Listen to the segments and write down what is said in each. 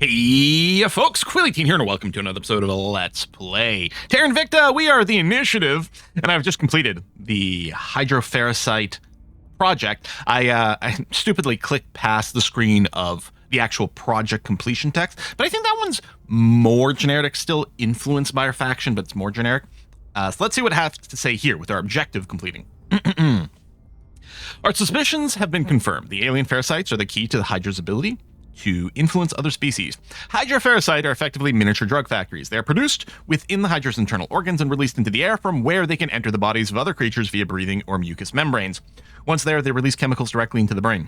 Hey folks, Quilly18 here and welcome to another episode of Let's Play Terra Invicta. We are the initiative, and I've just completed the Hydropharasite project. I stupidly clicked past the screen of the actual project completion text, but I think that one's more generic, still influenced by our faction, but it's more generic. So let's see what it has to say here with our objective completing. Our suspicions have been confirmed. The alien Pharasites are the key to the Hydra's ability to influence other species. Hydropharasite are effectively miniature drug factories. They are produced within the Hydra's internal organs and released into the air, from where they can enter the bodies of other creatures via breathing or mucous membranes. Once there, they release chemicals directly into the brain.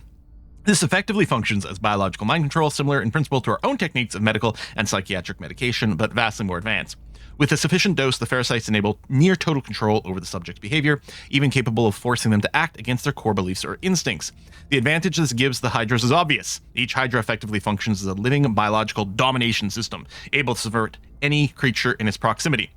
This effectively functions as biological mind control, similar in principle to our own techniques of medical and psychiatric medication, but vastly more advanced. With a sufficient dose, the Pharasites enable near total control over the subject's behavior, even capable of forcing them to act against their core beliefs or instincts. The advantage this gives the Hydras is obvious. Each Hydra effectively functions as a living biological domination system, able to subvert any creature in its proximity.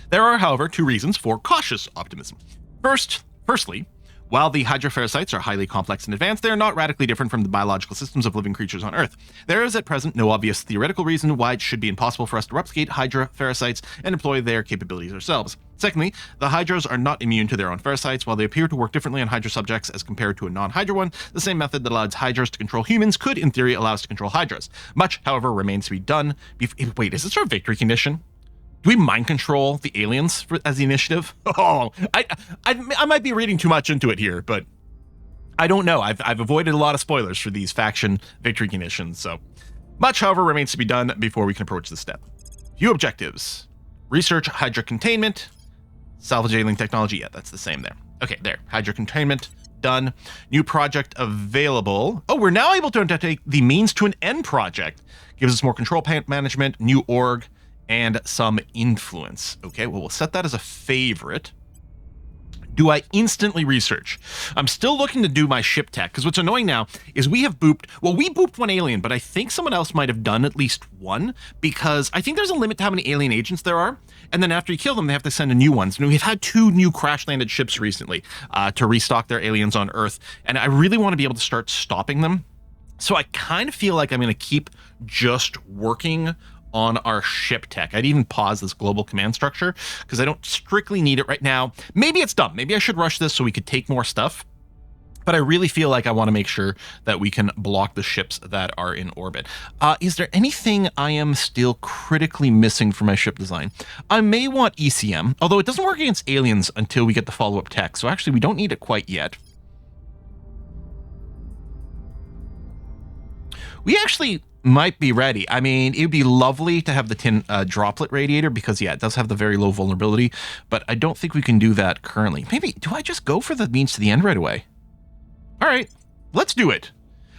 There are, however, two reasons for cautious optimism. Firstly, while the Hydropharasites are highly complex and advanced, they are not radically different from the biological systems of living creatures on Earth. There is at present no obvious theoretical reason why it should be impossible for us to replicate Hydropharasites and employ their capabilities ourselves. Secondly, the Hydras are not immune to their own Pharasites. While they appear to work differently on Hydra subjects as compared to a non-Hydra one, the same method that allows Hydras to control humans could, in theory, allow us to control Hydras. Much, however, remains to be done. Wait, is this our victory condition? Do we mind control the aliens as the initiative? Oh, I might be reading too much into it here, but I don't know. I've avoided a lot of spoilers for these faction victory conditions, so much, however, remains to be done before we can approach this step. Few objectives. Research Hydra containment. Salvage alien technology. Yeah, that's the same there. Okay, there. Hydra containment. Done. New project available. Oh, we're now able to undertake the means to an end project. Gives us more control management, new org, and some influence. Okay, well, we'll set that as a favorite. Do I instantly research? I'm still looking to do my ship tech, because what's annoying now is we booped one alien, but I think someone else might have done at least one, because I think there's a limit to how many alien agents there are, and then after you kill them, they have to send a new one. So we've had 2 new crash-landed ships recently to restock their aliens on Earth, and I really want to be able to start stopping them. So I kind of feel like I'm going to keep just working on our ship tech. I'd even pause this global command structure because I don't strictly need it right now. Maybe it's dumb. Maybe I should rush this so we could take more stuff. But I really feel like I want to make sure that we can block the ships that are in orbit. Is there anything I am still critically missing for my ship design? I may want ECM, although it doesn't work against aliens until we get the follow-up tech. So actually, we don't need it quite yet. We actually might be ready. I mean, it would be lovely to have the tin droplet radiator because, yeah, it does have the very low vulnerability, but I don't think we can do that currently. Maybe, do I just go for the means to the end right away? All right, let's do it.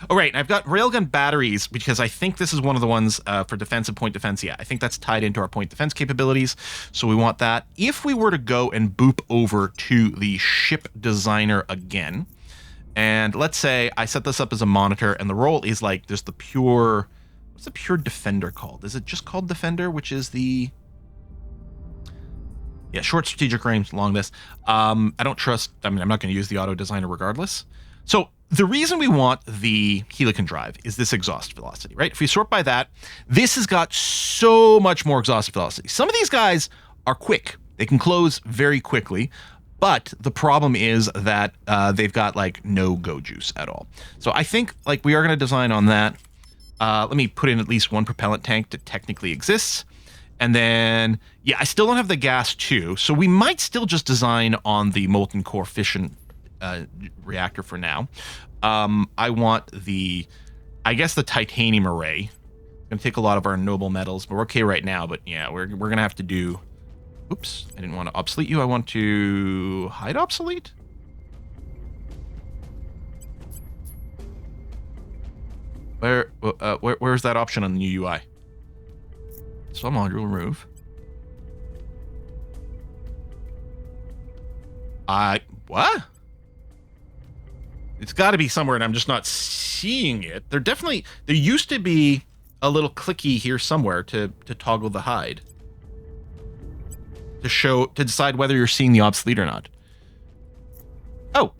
All right, I've got railgun batteries because I think this is one of the ones for defensive point defense. Yeah, I think that's tied into our point defense capabilities, so we want that. If we were to go and boop over to the ship designer again, and let's say I set this up as a monitor, and the role is like there's the pure, what's the pure defender called? Is it just called defender, which is the, yeah, short strategic range, long this. I don't trust, I mean, I'm not going to use the auto designer regardless. So the reason we want the Helican drive is this exhaust velocity, right? If we sort by that, this has got so much more exhaust velocity. Some of these guys are quick. They can close very quickly. But the problem is that they've got like no go juice at all. So I think like we are going to design on that. Let me put in at least one propellant tank that technically exists. And then, yeah, I still don't have the gas too. So we might still just design on the molten core fission reactor for now. I want the, I guess the titanium array. It's going to take a lot of our noble metals, but we're okay right now. But yeah, we're going to have to do, oops, I didn't want to obsolete you. I want to hide obsolete. Where's that option on the new UI? Some module remove. What? It's got to be somewhere and I'm just not seeing it. There used to be a little clicky here somewhere to toggle the hide. To decide whether you're seeing the obsolete or not. Oh,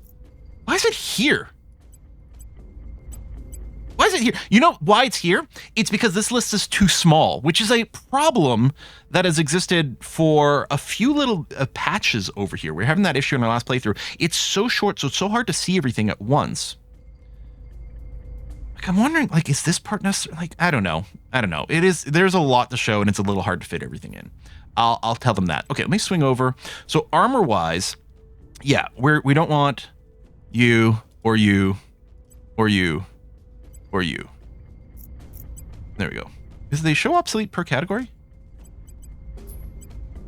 why is it here? Why is it here? You know why it's here? It's because this list is too small, which is a problem that has existed for a few little patches over here. We're having that issue in our last playthrough. It's so short, so it's so hard to see everything at once. Like, I'm wondering, like, is this part necessary? Like, I don't know. It is. There's a lot to show, and it's a little hard to fit everything in. I'll tell them that. Okay, let me swing over. So armor-wise, yeah, we don't want you or you or you or you. There we go. Is they show obsolete per category?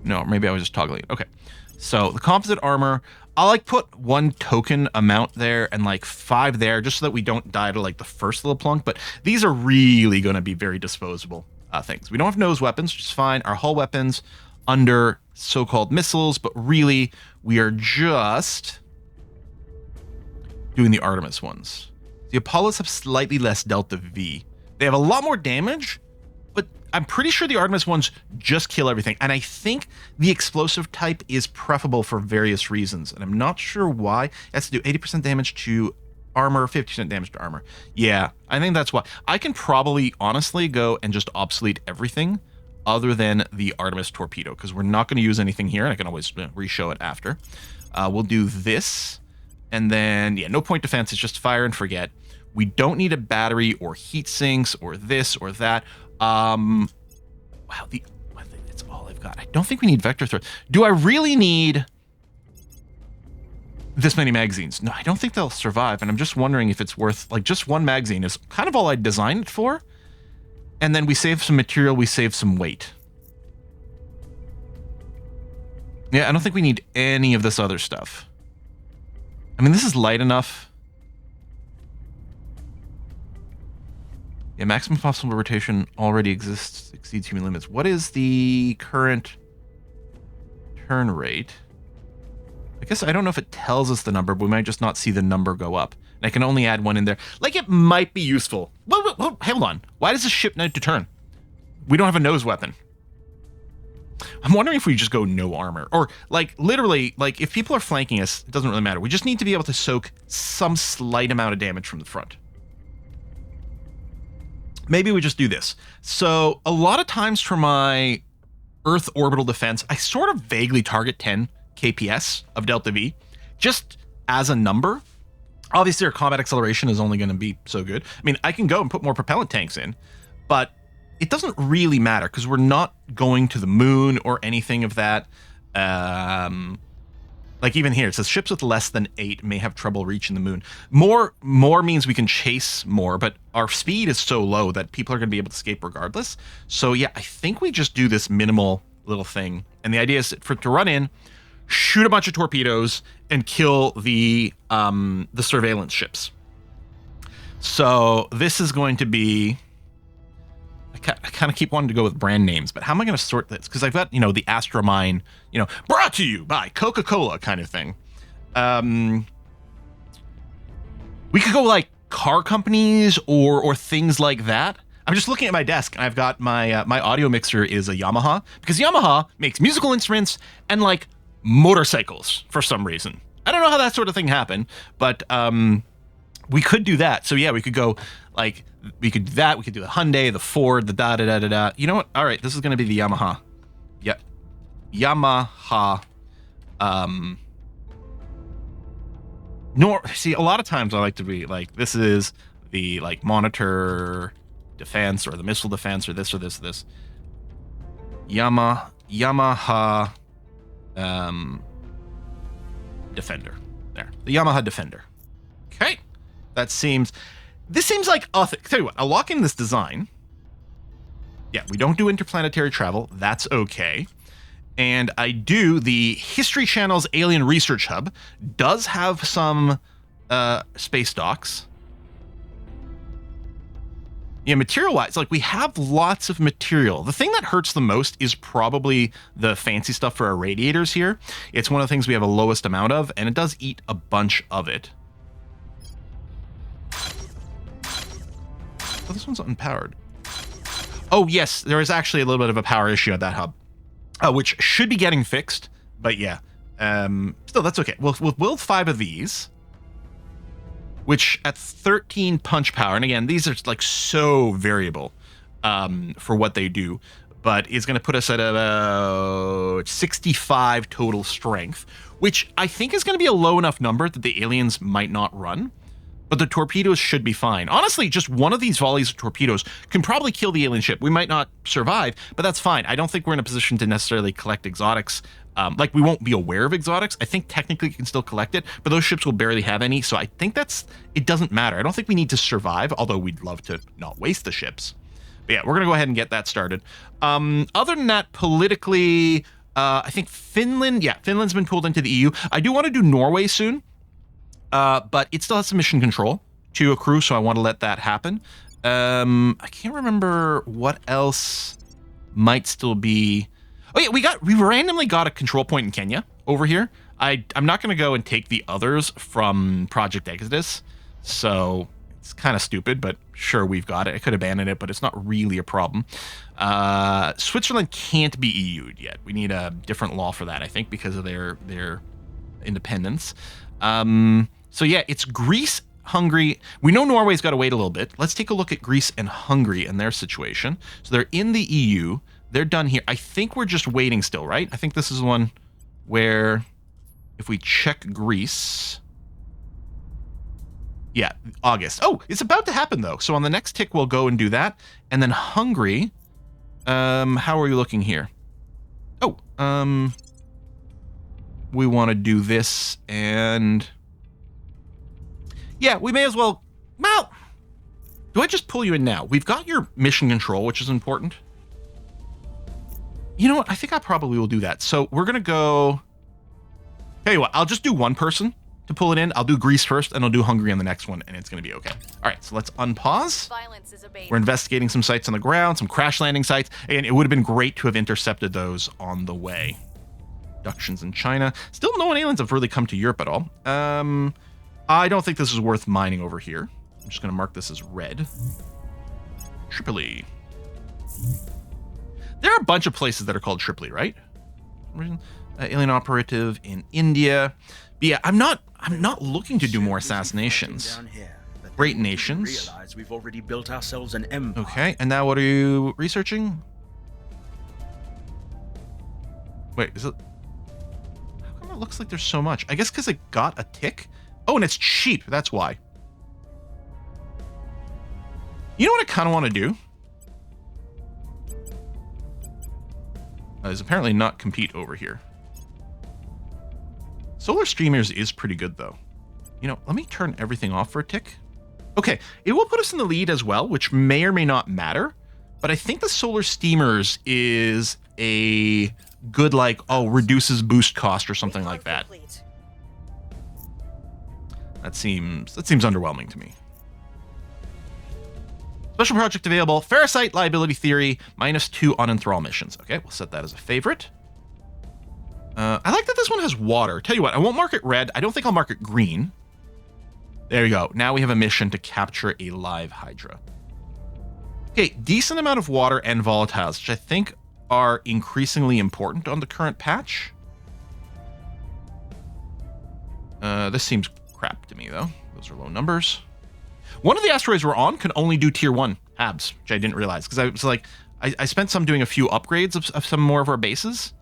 No, maybe I was just toggling it. Okay. So the composite armor, I'll like put 1 token amount there and like 5 there just so that we don't die to like the first little plunk. But these are really going to be very disposable things. We don't have nose weapons, which is fine. Our hull weapons under so-called missiles, but really we are just doing the Artemis ones. The Apollos have slightly less delta V. They have a lot more damage, but I'm pretty sure the Artemis ones just kill everything. And I think the explosive type is preferable for various reasons. And I'm not sure why. It has to do 80% damage to armor, 50% damage to armor. Yeah, I think that's why. I can probably honestly go and just obsolete everything other than the Artemis torpedo, because we're not going to use anything here, and I can always re-show it after. We'll do this, and then, yeah, no point defense. It's just fire and forget. We don't need a battery or heat sinks or this or that. Wow, that's all I've got. I don't think we need vector threat. Do I really need this many magazines? No, I don't think they'll survive, and I'm just wondering if it's worth, like, just 1 magazine is kind of all I designed it for. And then we save some material, we save some weight. Yeah, I don't think we need any of this other stuff. I mean, this is light enough. Yeah, maximum possible rotation already exists, exceeds human limits. What is the current turn rate? I guess I don't know if it tells us the number, but we might just not see the number go up. And I can only add 1 in there. Like, it might be useful. Well, hold on. Why does the ship need to turn? We don't have a nose weapon. I'm wondering if we just go no armor. Or, like, literally, like, if people are flanking us, it doesn't really matter. We just need to be able to soak some slight amount of damage from the front. Maybe we just do this. So, a lot of times for my Earth orbital defense, I sort of vaguely target 10 KPS of delta V, just as a number. Obviously, our combat acceleration is only going to be so good. I mean, I can go and put more propellant tanks in, but it doesn't really matter because we're not going to the moon or anything of that. Like even here, it says ships with less than 8 may have trouble reaching the moon. More means we can chase more, but our speed is so low that people are going to be able to escape regardless. So yeah, I think we just do this minimal little thing. And the idea is to run in, shoot a bunch of torpedoes, and kill the surveillance ships. So this is going to be... I kind of keep wanting to go with brand names, but how am I going to sort this? Because I've got, the Astromine, brought to you by Coca-Cola kind of thing. We could go like car companies or things like that. I'm just looking at my desk, and I've got my my audio mixer is a Yamaha, because Yamaha makes musical instruments and like motorcycles for some reason. I don't know how that sort of thing happened, but we could do that. So yeah, we could go like, we could do that. We could do the Hyundai, the Ford, the da-da-da-da-da. You know what? All right, this is going to be the Yamaha. Yeah. Yamaha. See, a lot of times I like to be like, this is the like monitor defense or the missile defense or this or this or this. Yamaha Defender. There. The Yamaha Defender. Okay. This seems like tell you what, I'll lock in this design. Yeah, we don't do interplanetary travel. That's okay. And I do the History Channel's Alien Research Hub. Does have some space docks. Yeah, material-wise, like we have lots of material. The thing that hurts the most is probably the fancy stuff for our radiators here. It's one of the things we have the lowest amount of, and it does eat a bunch of it. Oh, this one's unpowered. Oh, yes, there is actually a little bit of a power issue at that hub, which should be getting fixed. But yeah, still, that's okay. We'll build 5 of these. which at 13 punch power, and again, these are like so variable for what they do, but is going to put us at about 65 total strength, which I think is going to be a low enough number that the aliens might not run. But the torpedoes should be fine. Honestly, just one of these volleys of torpedoes can probably kill the alien ship. We might not survive, but that's fine. I don't think we're in a position to necessarily collect exotics. Like, we won't be aware of exotics. I think technically you can still collect it, but those ships will barely have any, so I think it doesn't matter. I don't think we need to survive, although we'd love to not waste the ships. But yeah, we're going to go ahead and get that started. Other than that, politically, I think Finland's been pulled into the EU. I do want to do Norway soon. But it still has some mission control to accrue, so I want to let that happen. I can't remember what else might still be. Oh yeah, we randomly got a control point in Kenya over here. I'm not going to go and take the others from Project Exodus, so it's kind of stupid, but sure, we've got it. I could abandon it, but it's not really a problem. Switzerland can't be EU'd yet. We need a different law for that, I think, because of their independence. So yeah, it's Greece, Hungary. We know Norway's got to wait a little bit. Let's take a look at Greece and Hungary and their situation. So they're in the EU. They're done here. I think we're just waiting still, right? I think this is one where if we check Greece... Yeah, August. Oh, it's about to happen, though. So on the next tick, we'll go and do that. And then Hungary, how are you looking here? Oh, we want to do this and... Yeah, we may as well... Well, do I just pull you in now? We've got your mission control, which is important. You know what? I think I probably will do that. So we're going to go... Tell you what, I'll just do one person to pull it in. I'll do Greece first, and I'll do Hungary on the next one, and it's going to be okay. All right, so let's unpause. Violence is abated. We're investigating some sites on the ground, some crash landing sites, and it would have been great to have intercepted those on the way. Abductions in China. Still, no aliens have really come to Europe at all. I don't think this is worth mining over here. I'm just going to mark this as red. Tripoli. There are a bunch of places that are called Tripoli, right? Alien operative in India. But yeah, I'm not looking to do more assassinations. Great nations. We've already built ourselves an empire. Okay, and now what are you researching? Wait, is it? How come it looks like there's so much? I guess because it got a tick. Oh, and it's cheap. That's why. You know what I kind of want to do? Is apparently not compete over here. Solar Streamers is pretty good, though. You know, let me turn everything off for a tick. Okay, it will put us in the lead as well, which may or may not matter. But I think the Solar Steamers is a good, like, oh, reduces boost cost or something like that. That seems underwhelming to me. Special project available. Farasite liability theory, -2 on enthrall missions. Okay, we'll set that as a favorite. I like that this one has water. Tell you what, I won't mark it red. I don't think I'll mark it green. There you go. Now we have a mission to capture a live Hydra. Okay, decent amount of water and volatiles, which I think are increasingly important on the current patch. This seems crap to me, though. Those are low numbers. One of the asteroids we're on can only do tier 1 HABs, which I didn't realize, because I was like, I spent some doing a few upgrades of some more of our bases.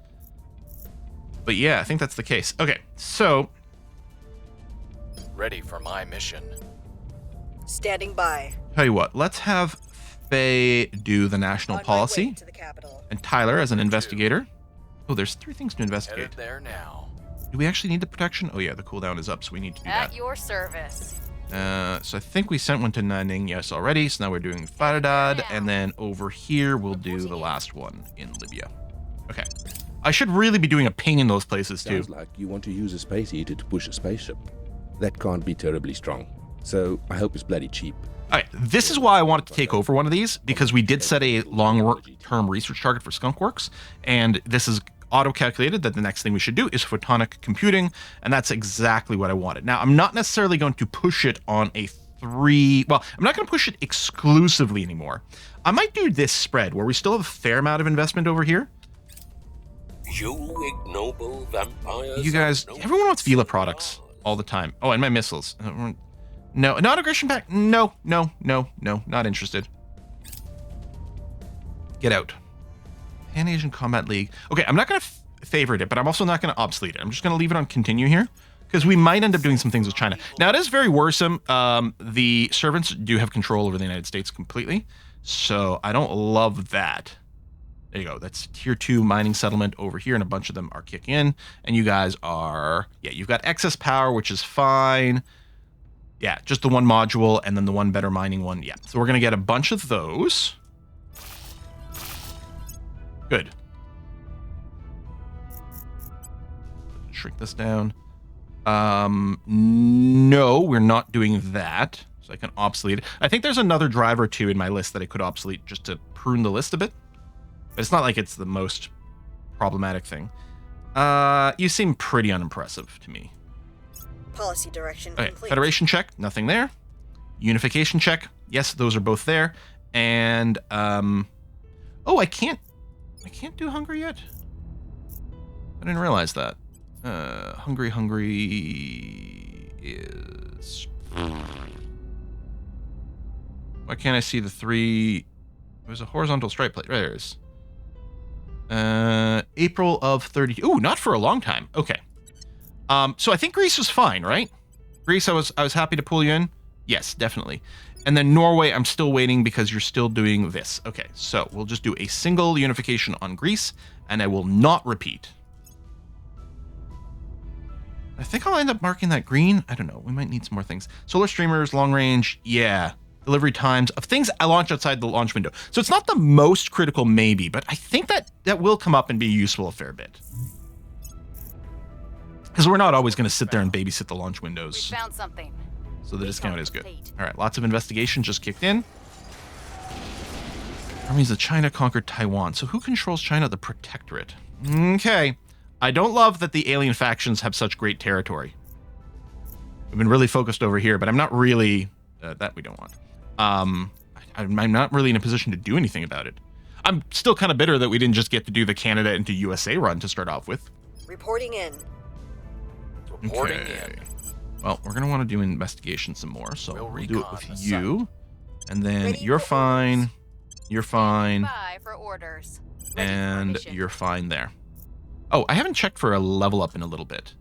But yeah, I think that's the case. Okay, so... Ready for my mission. Standing by. Tell you what, let's have Faye do the national policy. To the capital. And Tyler as an investigator. Oh, there's 3 things to investigate. Headed there now. Do we actually need the protection? Oh yeah, the cooldown is up, so we need to do that. At your service. So I think we sent one to Nanning, yes, already. So now we're doing Faradad, and then over here we'll do the last one in Libya. Okay. I should really be doing a ping in those places too. Sounds like you want to use a space heater to push a spaceship. That can't be terribly strong. So I hope it's bloody cheap. All right, this is why I wanted to take over one of these, because we did set a long-term research target for Skunkworks, and this is auto-calculated that the next thing we should do is photonic computing, and that's exactly what I wanted. Now, I'm not necessarily going to push it on a well, I'm not going to push it exclusively anymore. I might do this spread, where we still have a fair amount of investment over here. You ignoble vampires. You guys, everyone wants Vila products all the time. Oh, and my missiles. No, not aggression pact. No, no, no, no, not interested. Get out. Pan-Asian Combat League. Okay, I'm not going to favorite it, but I'm also not going to obsolete it. I'm just going to leave it on continue here, because we might end up doing some things with China. Now, it is very worrisome. The servants do have control over the United States completely, so I don't love that. There you go. That's tier 2 mining settlement over here, and a bunch of them are kicking in, and you guys are... Yeah, you've got excess power, which is fine. Yeah, just the one module, and then the one better mining one. Yeah, so we're going to get a bunch of those. Good. Shrink this down. No, we're not doing that. So I can obsolete it. I think there's another driver too in my list that I could obsolete just to prune the list a bit. But it's not like it's the most problematic thing. You seem pretty unimpressive to me. Policy direction complete. Federation check, nothing there. Unification check, yes, those are both there. And oh, I can't do Hungary yet. I didn't realize that. Hungary is... Why can't I see the 3? There's a horizontal stripe plate. There it is. April of 30. Ooh, not for a long time. Okay. So I think Greece was fine, right? Greece, I was happy to pull you in. Yes, definitely. And then Norway, I'm still waiting because you're still doing this. Okay, so we'll just do a single unification on Greece, and I will not repeat. I think I'll end up marking that green. I don't know. We might need some more things. Solar streamers, long range, yeah. Delivery times of things I launch outside the launch window. So it's not the most critical, maybe, but I think that will come up and be useful a fair bit. Because we're not always going to sit there and babysit the launch windows. We found something. So the discount is good. All right, lots of investigation just kicked in. Armies of China conquered Taiwan. So who controls China? The Protectorate. Okay. I don't love that the alien factions have such great territory. We've been really focused over here, but I'm not really... that we don't want. I'm not really in a position to do anything about it. I'm still kind of bitter that we didn't just get to do the Canada into USA run to start off with. Reporting in. Reporting in. Well, we're going to want to do investigation some more, so we'll do it with recon you. And then Ready you're for fine, orders. you're fine, Bye for orders. Ready for and mission. you're fine there. Oh, I haven't checked for a level up in a little bit.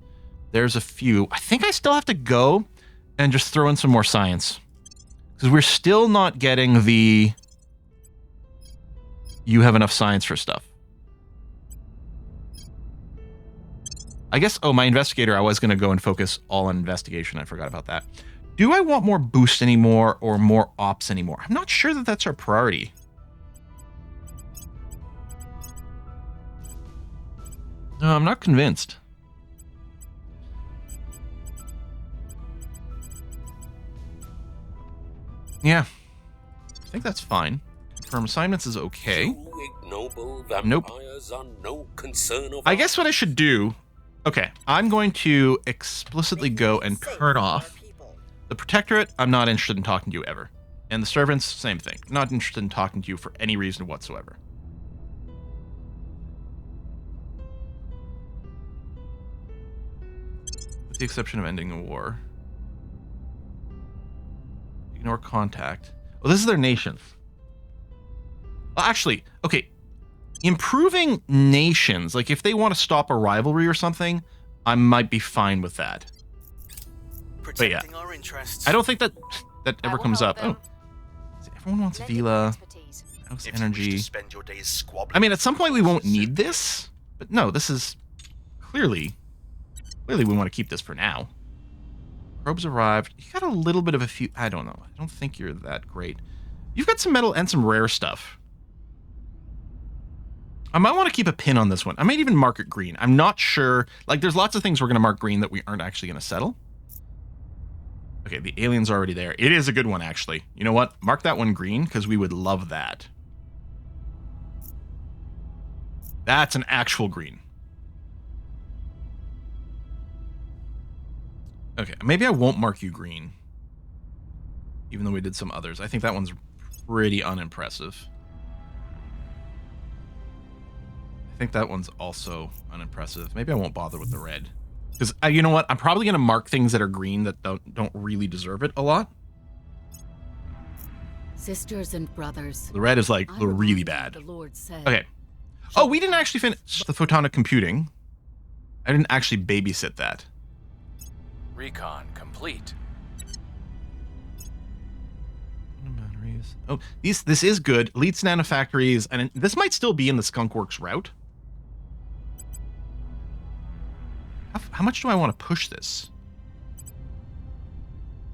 There's a few. I think I still have to go and just throw in some more science. Because we're still not getting the... You have enough science for stuff. I guess, oh, my investigator, I was going to go and focus all on investigation. I forgot about that. Do I want more boost anymore or more ops anymore? I'm not sure that that's our priority. No, I'm not convinced. Yeah, I think that's fine. Confirm assignments is okay. You ignoble Nope. vampires are no concern of I guess what I should do... Okay, I'm going to explicitly go and turn off the Protectorate. I'm not interested in talking to you ever. And the servants, same thing. Not interested in talking to you for any reason whatsoever. With the exception of ending a war. Ignore contact. Well, this is their nations. Well, actually, okay. Improving nations, like if they want to stop a rivalry or something, I might be fine with that. Protecting our interests. I don't think that ever will comes help up. Oh, them. everyone wants Lending Vila, expertise. House If you wish Energy. to spend your days squabbling. I mean, at some point we won't need this, but no, this is clearly we want to keep this for now. Probes arrived. You got a little bit of a few. I don't know. I don't think you're that great. You've got some metal and some rare stuff. I might want to keep a pin on this one. I might even mark it green. I'm not sure. Like, there's lots of things we're going to mark green that we aren't actually going to settle. Okay, the alien's already there. It is a good one, actually. You know what? Mark that one green, because we would love that. That's an actual green. Okay, maybe I won't mark you green. Even though we did some others. I think that one's pretty unimpressive. I think that one's also unimpressive. Maybe I won't bother with the red. Because you know what? I'm probably going to mark things that are green that don't really deserve it a lot. Sisters and brothers. The red is like the really bad. The Lord said, Okay. Oh, we didn't actually finish the photonic computing. I didn't actually babysit that. Recon complete. Batteries. Oh, this is good. Elites nanofactories, and this might still be in the Skunk Works route. How much do I want to push this?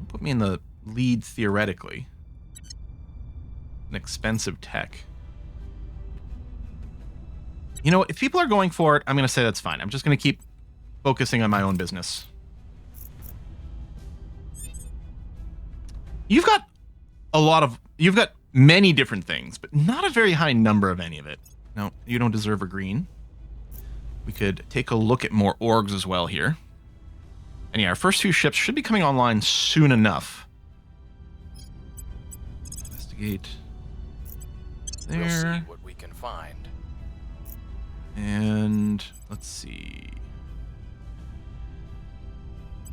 Put me in the lead theoretically. An expensive tech. You know, if people are going for it, I'm going to say that's fine. I'm just going to keep focusing on my own business. You've got you've got many different things, but not a very high number of any of it. No, you don't deserve a green. We could take a look at more orgs as well here. And yeah, our first two ships should be coming online soon enough. Investigate. There. We'll see what we can find. And let's see.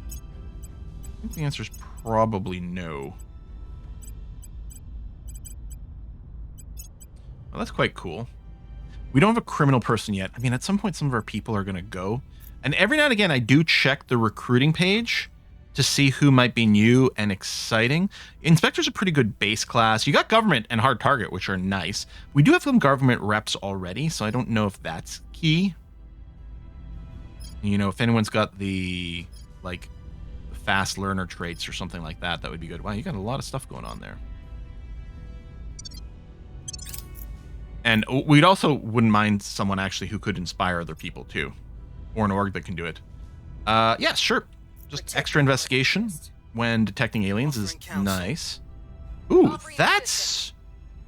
I think the answer is probably no. Well, that's quite cool. We don't have a criminal person yet. I mean, at some point, some of our people are going to go. And every now and again, I do check the recruiting page to see who might be new and exciting. Inspector's a pretty good base class. You got government and hard target, which are nice. We do have some government reps already, so I don't know if that's key. You know, if anyone's got the, like, fast learner traits or something like that, that would be good. Wow, you got a lot of stuff going on there. And we'd also wouldn't mind someone actually who could inspire other people too. Or an org that can do it. Yeah, sure. Just extra investigation when detecting aliens is nice. Ooh, that's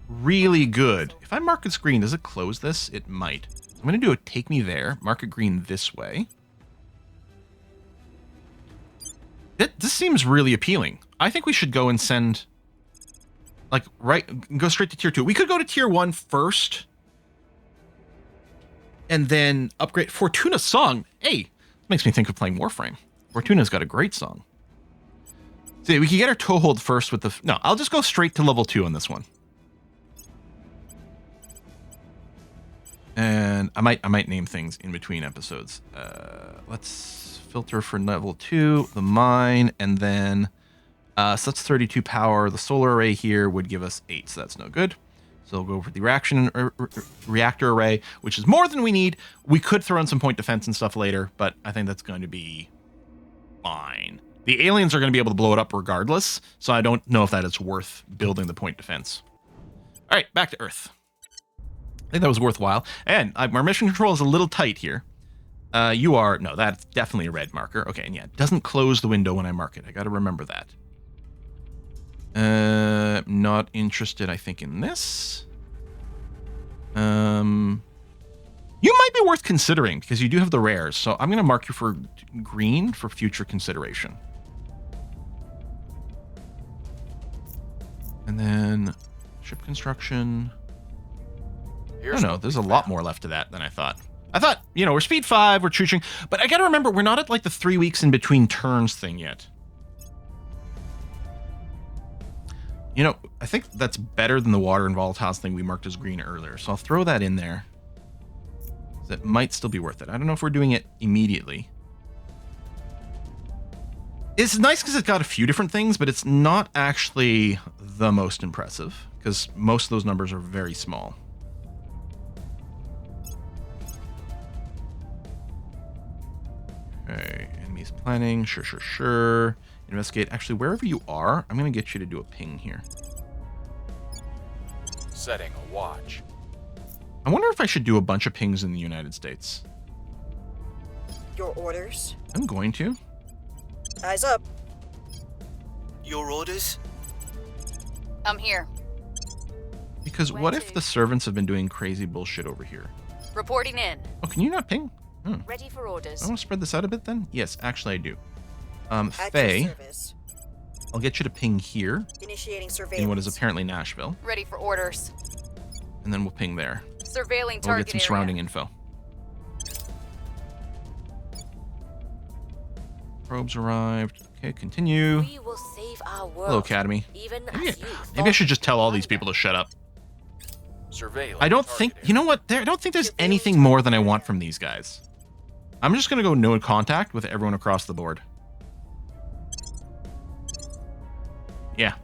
really good. If I mark it green, does it close this? It might. I'm going to do a take me there. Mark it green this way. This seems really appealing. I think we should go and send... Like, go straight to tier 2. We could go to tier 1 first. And then upgrade Fortuna's song. Hey, makes me think of playing Warframe. Fortuna's got a great song. See, we could get our toehold first with the... No, I'll just go straight to level 2 on this one. And I might name things in between episodes. Let's filter for level 2, the mine, and then... so that's 32 power. The solar array here would give us 8, so that's no good. So we'll go for the reactor array, which is more than we need. We could throw in some point defense and stuff later, but I think that's going to be fine. The aliens are going to be able to blow it up regardless, so I don't know if that is worth building the point defense. All right, back to Earth. I think that was worthwhile. And our mission control is a little tight here. You are... No, that's definitely a red marker. Okay, and yeah, it doesn't close the window when I mark it. I got to remember that. Not interested, I think, in this. You might be worth considering because you do have the rares. So I'm going to mark you for green for future consideration. And then ship construction. Oh no, there's a lot more left to that than I thought. I thought, you know, we're speed 5, we're chooching, but I got to remember we're not at like the 3 weeks in between turns thing yet. You know, I think that's better than the water and volatiles thing we marked as green earlier. So I'll throw that in there. That might still be worth it. I don't know if we're doing it immediately. It's nice because it's got a few different things, but it's not actually the most impressive because most of those numbers are very small. Okay, enemies planning. Sure. Investigate. Actually, wherever you are, I'm going to get you to do a ping here. Setting a watch. I wonder if I should do a bunch of pings in the United States. Your orders? I'm going to. Eyes up. Your orders? I'm here. Because what if the servants have been doing crazy bullshit over here? Reporting in. Oh, can you not ping? Ready for orders. I want to spread this out a bit then? Yes, actually I do. At Faye, your service. I'll get you to ping here Initiating surveillance. in what is apparently Nashville. Ready for orders. And then we'll ping there. Surveilling We'll target get some surrounding info. Probes arrived. Okay, continue. We will save our world. Hello, Academy. Even Maybe, as you maybe I should just tell all these people to shut up. Surveillance. I don't think, targeted. you know what? I don't think there's anything more than I want from these guys. I'm just going to go no contact with everyone across the board. Yeah.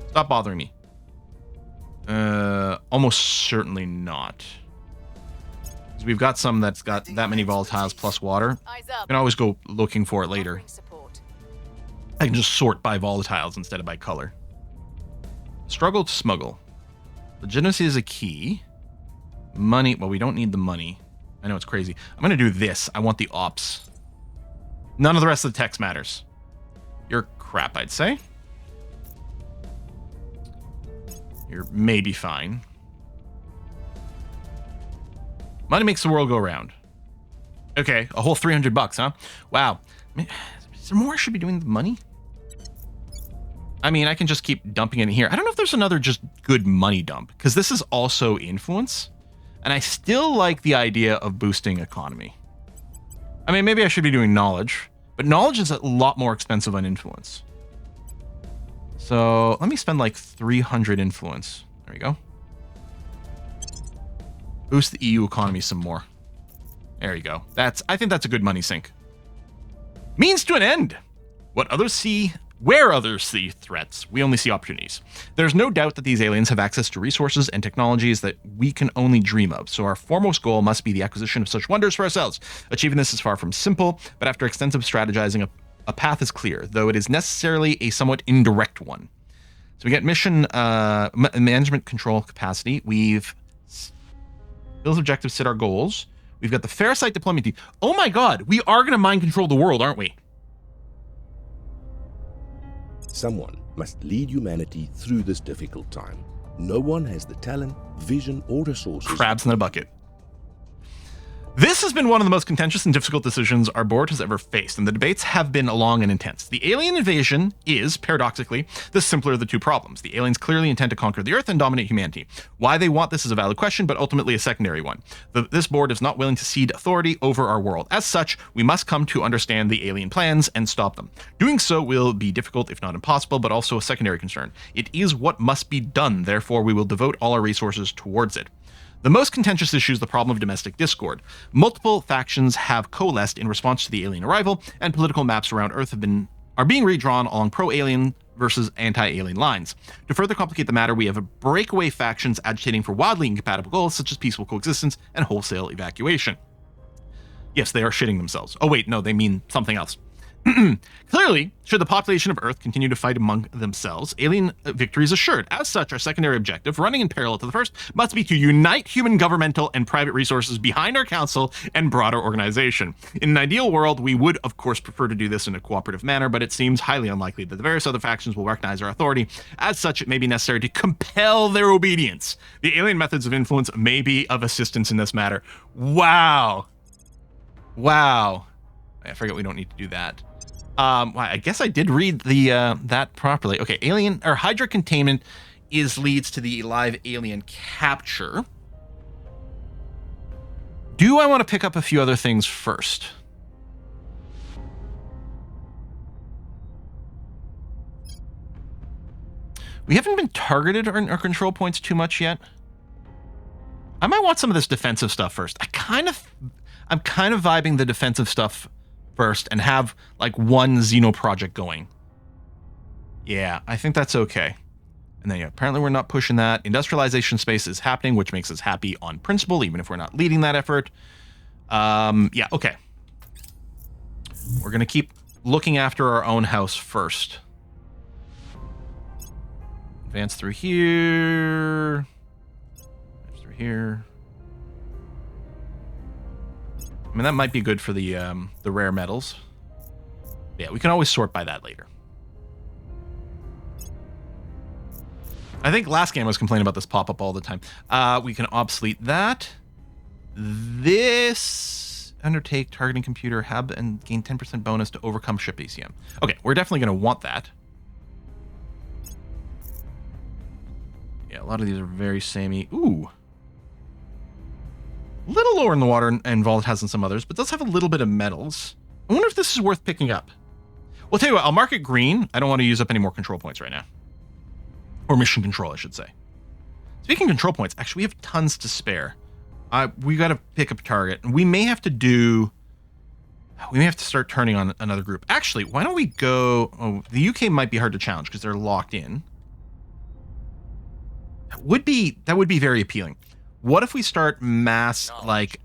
Stop bothering me. Almost certainly not. 'Cause we've got some that's got that many volatiles plus water. Eyes I up. can always go looking for it later. Offering support. I can just sort by volatiles instead of by color. Struggle to smuggle. Legitimacy is a key. Money. Well, we don't need the money. I know it's crazy. I'm going to do this. I want the ops. None of the rest of the text matters. You're crap, I'd say. You're maybe fine. Money makes the world go round. Okay, a whole $300, huh? Wow. Is there more I should be doing with money? I mean, I can just keep dumping it in here. I don't know if there's another just good money dump, because this is also influence, and I still like the idea of boosting economy. I mean, maybe I should be doing knowledge, but knowledge is a lot more expensive than influence. So let me spend like 300 influence. There we go. Boost the EU economy some more. There you go. I think that's a good money sink. Means to an end. Where others see threats, we only see opportunities. There's no doubt that these aliens have access to resources and technologies that we can only dream of, so our foremost goal must be the acquisition of such wonders for ourselves. Achieving this is far from simple, but after extensive strategizing, a path is clear, though it is necessarily a somewhat indirect one. So we get mission management control capacity. We've those objectives set our goals. We've got the Farasite deployment team. Oh my god, we are going to mind control the world, aren't we? Someone must lead humanity through this difficult time. No one has the talent, vision, or resources. Crabs in a bucket. This has been one of the most contentious and difficult decisions our board has ever faced, and the debates have been long and intense. The alien invasion is, paradoxically, the simpler of the two problems. The aliens clearly intend to conquer the Earth and dominate humanity. Why they want this is a valid question, but ultimately a secondary one. This board is not willing to cede authority over our world. As such, we must come to understand the alien plans and stop them. Doing so will be difficult, if not impossible, but also a secondary concern. It is what must be done, therefore we will devote all our resources towards it. The most contentious issue is the problem of domestic discord. Multiple factions have coalesced in response to the alien arrival, and political maps around Earth are being redrawn along pro-alien versus anti-alien lines. To further complicate the matter, we have breakaway factions agitating for wildly incompatible goals such as peaceful coexistence and wholesale evacuation. Yes, they are shitting themselves. Oh wait, no, they mean something else. Clearly, should the population of Earth continue to fight among themselves, alien victory is assured. As such, our secondary objective, running in parallel to the first, must be to unite human governmental and private resources behind our council and broader organization. In an ideal world, we would, of course, prefer to do this in a cooperative manner, but it seems highly unlikely that the various other factions will recognize our authority. As such, it may be necessary to compel their obedience. The alien methods of influence may be of assistance in this matter. Wow. Wow. I forget we don't need to do that. I guess I did read the that properly. Okay, alien or Hydra containment leads to the live alien capture. Do I want to pick up a few other things first? We haven't been targeted on our control points too much yet. I might want some of this defensive stuff first. I'm kind of vibing the defensive stuff first and have like one Xeno project going. Yeah, I think that's okay. And then yeah, apparently we're not pushing that. Industrialization space is happening, which makes us happy on principle, even if we're not leading that effort. Yeah, okay. We're gonna keep looking after our own house first. Advance through here. Advance through here. I mean, that might be good for the rare metals. Yeah, we can always sort by that later. I think last game I was complaining about this pop-up all the time. We can obsolete that. This undertake targeting computer hub and gain 10% bonus to overcome ship ACM. Okay, we're definitely going to want that. Yeah, a lot of these are very samey. Ooh. Little lower in the water and volatiles than some others, but does have a little bit of metals. I wonder if this is worth picking up. Well, tell you what, I'll mark it green. I don't want to use up any more control points right now. Or mission control, I should say. Speaking of control points, actually, we have tons to spare. We got to pick up a target. And we may have to start turning on another group. Actually, why don't we go... Oh, the UK might be hard to challenge because they're locked in. That would be very appealing. What if we start mass, like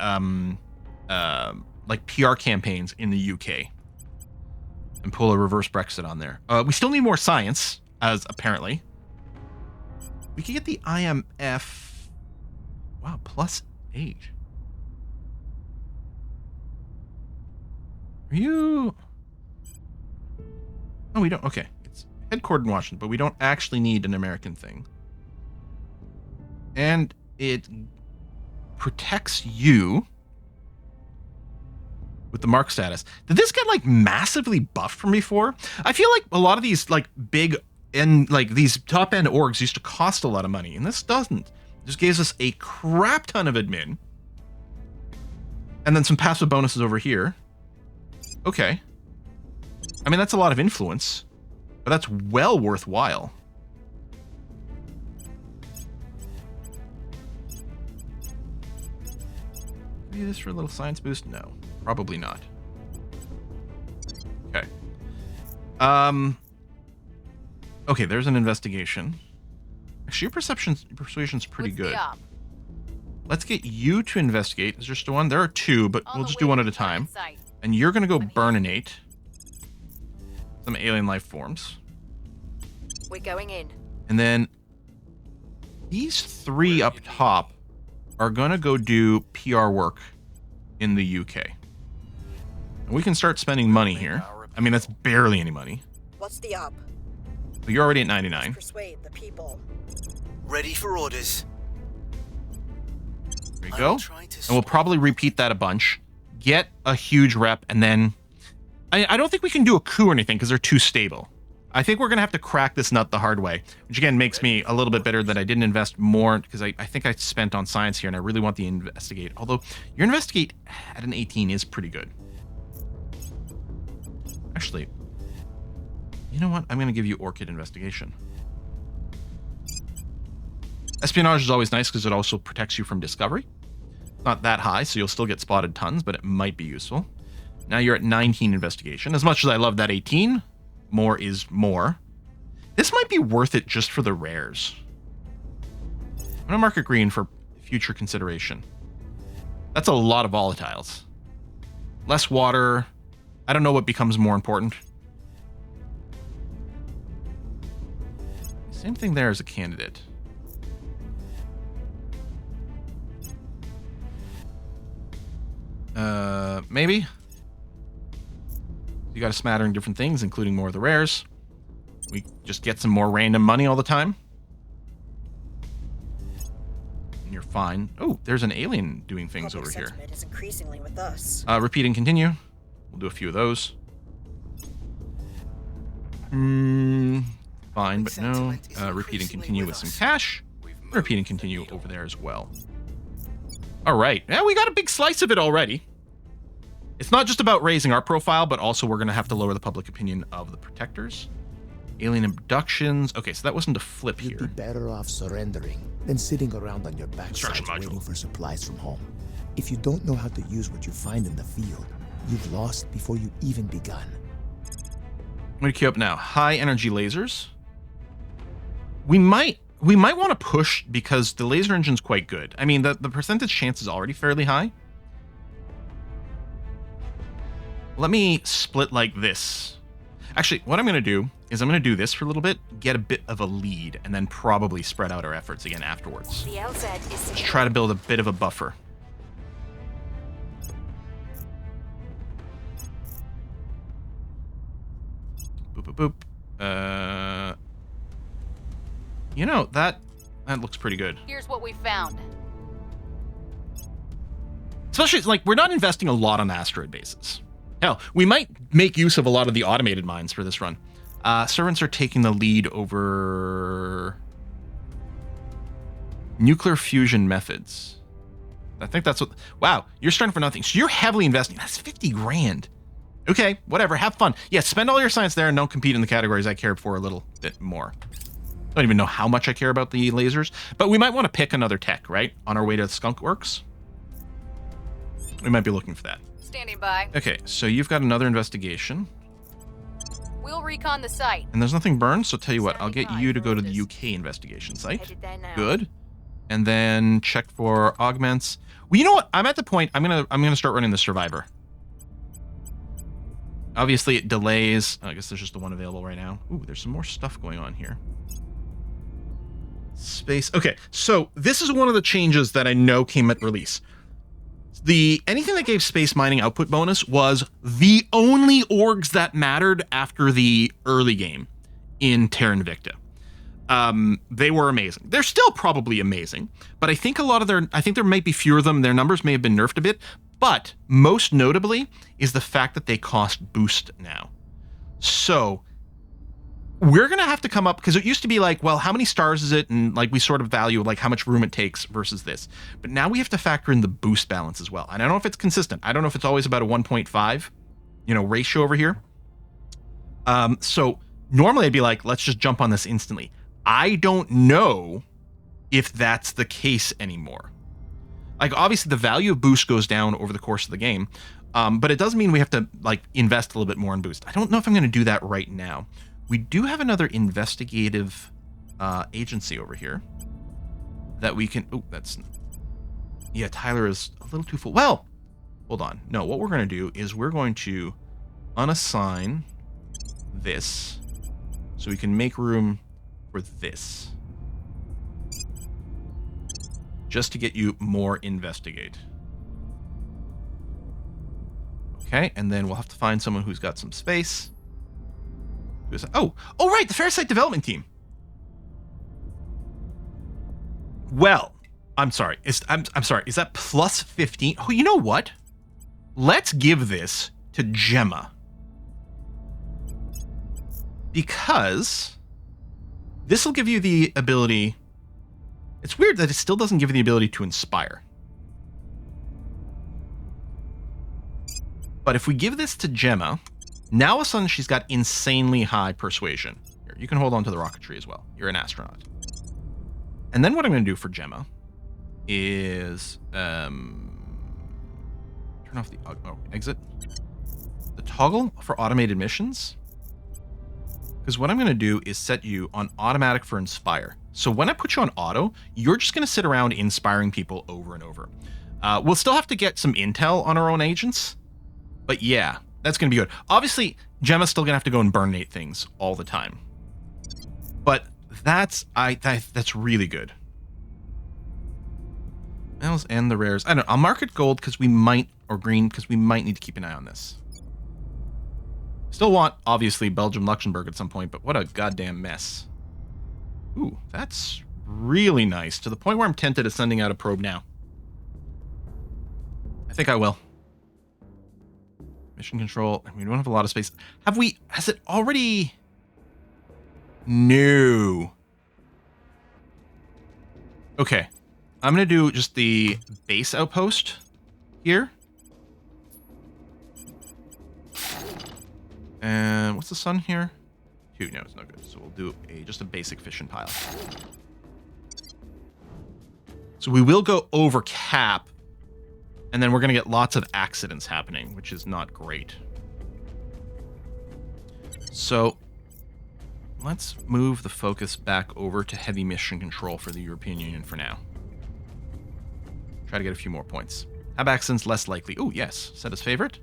PR campaigns in the UK? And pull a reverse Brexit on there. We still need more science, as apparently. We could get the IMF. Wow, +8. Are you... Oh, we don't. Okay. It's headquartered in Washington, but we don't actually need an American thing. And it protects you with the mark status. Did this get like massively buffed from before? I feel like a lot of these like big and like these top end orgs used to cost a lot of money, and this doesn't. It just gives us a crap ton of admin. And then some passive bonuses over here. Okay. I mean, that's a lot of influence, but that's well worthwhile. Maybe this for a little science boost? No, probably not. Okay. Okay, there's an investigation. Actually, your persuasion's pretty good. Let's get you to investigate. Is there still one? There are two, but we'll just do one at a time. And you're gonna go burninate some alien life forms. We're going in. And then these three up top are gonna go do PR work in the UK. And we can start spending money here. I mean, that's barely any money. What's the up? But you're already at 99. Persuade the people. Ready for orders. There you go. And we'll probably repeat that a bunch. Get a huge rep, and then... I don't think we can do a coup or anything because they're too stable. I think we're going to have to crack this nut the hard way, which again makes me a little bit bitter that I didn't invest more because I think I spent on science here, and I really want the investigate. Although your investigate at an 18 is pretty good. Actually, you know what? I'm going to give you Orchid investigation. Espionage is always nice because it also protects you from discovery. Not that high, so you'll still get spotted tons, but it might be useful. Now you're at 19 investigation. As much as I love that 18, more is more. This might be worth it just for the rares. I'm gonna mark it green for future consideration. That's a lot of volatiles. Less water. I don't know what becomes more important. Same thing there as a candidate. Maybe. You got a smattering of different things, including more of the rares. We just get some more random money all the time. And you're fine. Oh, there's an alien doing things Public over here. sentiment is increasingly with us. Repeat and continue. We'll do a few of those. Fine, but no. Repeat and continue with some cash. Repeat and continue over there as well. All right. Yeah, we got a big slice of it already. It's not just about raising our profile, but also we're going to have to lower the public opinion of the protectors. Alien abductions. Okay, so that wasn't a flip here. You'd be better off surrendering than sitting around on your backside waiting for supplies from home. If you don't know how to use what you find in the field, you've lost before you even begun. I'm going to queue up now. High energy lasers. We might want to push because the laser engine's quite good. I mean, the percentage chance is already fairly high. Let me split like this. Actually, what I'm going to do is I'm going to do this for a little bit, get a bit of a lead, and then probably spread out our efforts again afterwards. The LZ is Let's try to build a bit of a buffer. Boop, boop, boop. You know, that looks pretty good. Here's what we found. Especially, like, we're not investing a lot on asteroid bases. Hell, we might make use of a lot of the automated mines for this run. Servants are taking the lead over nuclear fusion methods. I think that's what... Wow, you're starting for nothing. So you're heavily investing. That's 50 grand. Okay, whatever. Have fun. Yeah, spend all your science there and don't compete in the categories I care for a little bit more. I don't even know how much I care about the lasers, but we might want to pick another tech, right? On our way to the Skunk Works. We might be looking for that. Standing by. Okay, so you've got another investigation. We'll recon the site. And there's nothing burned, so tell you what, I'll get Standing you by to for go to the orders. UK investigation site. Headed there now. Good. And then check for augments. Well, you know what? I'm at the point I'm gonna start running the survivor. Obviously it delays. I guess there's just the one available right now. Ooh, there's some more stuff going on here. Space. Okay, so this is one of the changes that I know came at release. Anything that gave space mining output bonus was the only orgs that mattered after the early game in Terra Invicta. They were amazing. They're still probably amazing, but I think I think there might be fewer of them. Their numbers may have been nerfed a bit, but most notably is the fact that they cost boost now. So we're going to have to come up, because it used to be like, well, how many stars is it? And like we sort of value like how much room it takes versus this. But now we have to factor in the boost balance as well. And I don't know if it's consistent. I don't know if it's always about a 1.5, ratio over here. So normally I'd be like, let's just jump on this instantly. I don't know if that's the case anymore. Like obviously the value of boost goes down over the course of the game. But it does mean we have to like invest a little bit more in boost. I don't know if I'm going to do that right now. We do have another investigative agency over here that we can... Oh, that's... Yeah, Tyler is a little too full. Well, hold on. No, what we're going to do is we're going to unassign this so we can make room for this. Just to get you more investigate. Okay, and then we'll have to find someone who's got some space. Oh, right, the Farasite development team. Well, I'm sorry. I'm sorry. Is that plus 15? Oh, you know what? Let's give this to Gemma. Because this will give you the ability... It's weird that it still doesn't give you the ability to inspire. But if we give this to Gemma... Now all of a sudden she's got insanely high persuasion. Here, you can hold on to the rocketry as well. You're an astronaut. And then what I'm going to do for Gemma is turn off the exit. The toggle for automated missions. Because what I'm going to do is set you on automatic for inspire. So when I put you on auto, you're just going to sit around inspiring people over and over. We'll still have to get some intel on our own agents. But yeah. That's going to be good. Obviously, Gemma's still going to have to go and burnate things all the time. But that's really good. Metals and the rares. I don't know. I'll mark it gold because we might, or green because we might need to keep an eye on this. Still want, obviously, Belgium, Luxembourg at some point, but what a goddamn mess. Ooh, that's really nice. To the point where I'm tempted of sending out a probe now. I think I will. Mission control. We don't have a lot of space. Has it already? No. Okay. I'm going to do just the base outpost here. And what's the sun here? 2. No, it's no good. So we'll do just a basic fission pile. So we will go over cap. And then we're going to get lots of accidents happening, which is not great. So let's move the focus back over to heavy mission control for the European Union for now. Try to get a few more points. Have accidents less likely. Oh, yes. Set as favorite.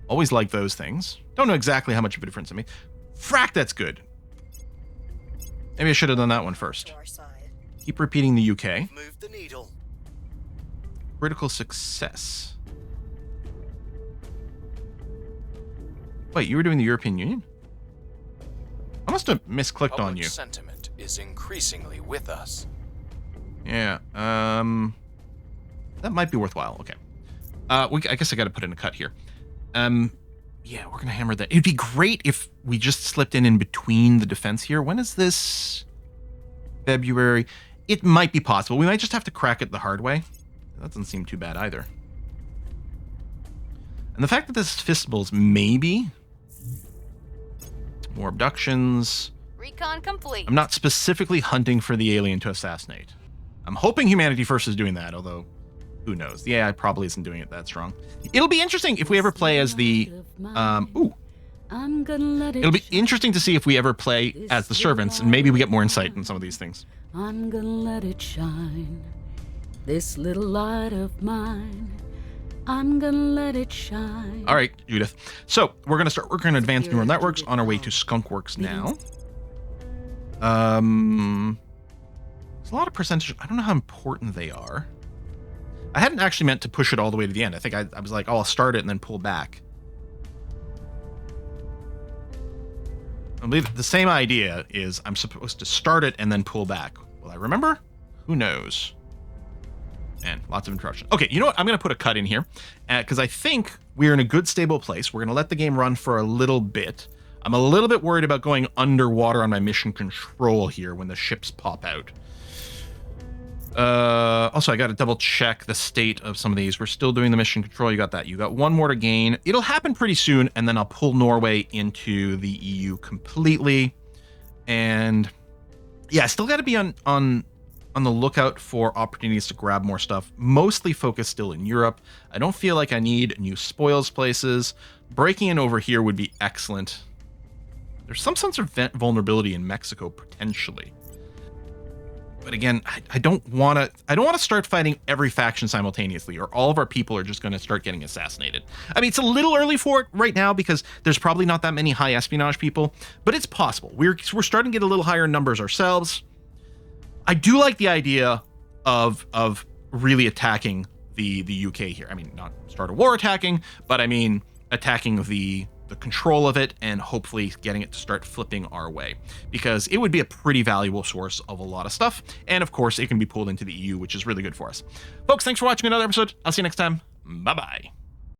Always like those things. Don't know exactly how much of a difference it makes. Frack, that's good. Maybe I should have done that one first. To our side. Keep repeating the UK. Move the needle. Critical success. Wait, you were doing the European Union? I must have misclicked Public on you. sentiment is increasingly with us. Yeah, that might be worthwhile. Okay. I guess I got to put in a cut here. Yeah, we're going to hammer that. It'd be great if we just slipped in between the defense here. When is this? February. It might be possible. We might just have to crack it the hard way. That doesn't seem too bad either. And the fact that this Fistables maybe more abductions. Recon complete. I'm not specifically hunting for the alien to assassinate. I'm hoping Humanity First is doing that, although who knows? The AI probably isn't doing it that strong. It'll be interesting if we ever play as the it'll be interesting to see if we ever play as the servants, and maybe we get more insight in some of these things. I'm gonna let it shine. This little light of mine. I'm gonna let it shine. All right, Judith. So we're gonna start working on advanced neural networks on our way to Skunkworks now. There's a lot of percentage. I don't know how important they are. I hadn't actually meant to push it all the way to the end. I think I was like, oh, I'll start it and then pull back. I believe the same idea is I'm supposed to start it and then pull back. Will I remember? Who knows? Man, lots of interruption. Okay, you know what? I'm going to put a cut in here because I think we're in a good, stable place. We're going to let the game run for a little bit. I'm a little bit worried about going underwater on my mission control here when the ships pop out. Also, I got to double check the state of some of these. We're still doing the mission control. You got that. You got one more to gain. It'll happen pretty soon, and then I'll pull Norway into the EU completely. And yeah, I still got to be on the lookout for opportunities to grab more stuff, mostly focused still in Europe. I don't feel like I need new spoils places. Breaking in over here would be excellent. There's some sense of vulnerability in Mexico, potentially. But again, I don't want to start fighting every faction simultaneously, or all of our people are just going to start getting assassinated. I mean, it's a little early for it right now because there's probably not that many high espionage people, but it's possible. We're starting to get a little higher numbers ourselves. I do like the idea of really attacking the UK here. I mean, not start a war attacking, but I mean attacking the control of it and hopefully getting it to start flipping our way, because it would be a pretty valuable source of a lot of stuff. And of course, it can be pulled into the EU, which is really good for us. Folks, thanks for watching another episode. I'll see you next time. Bye-bye.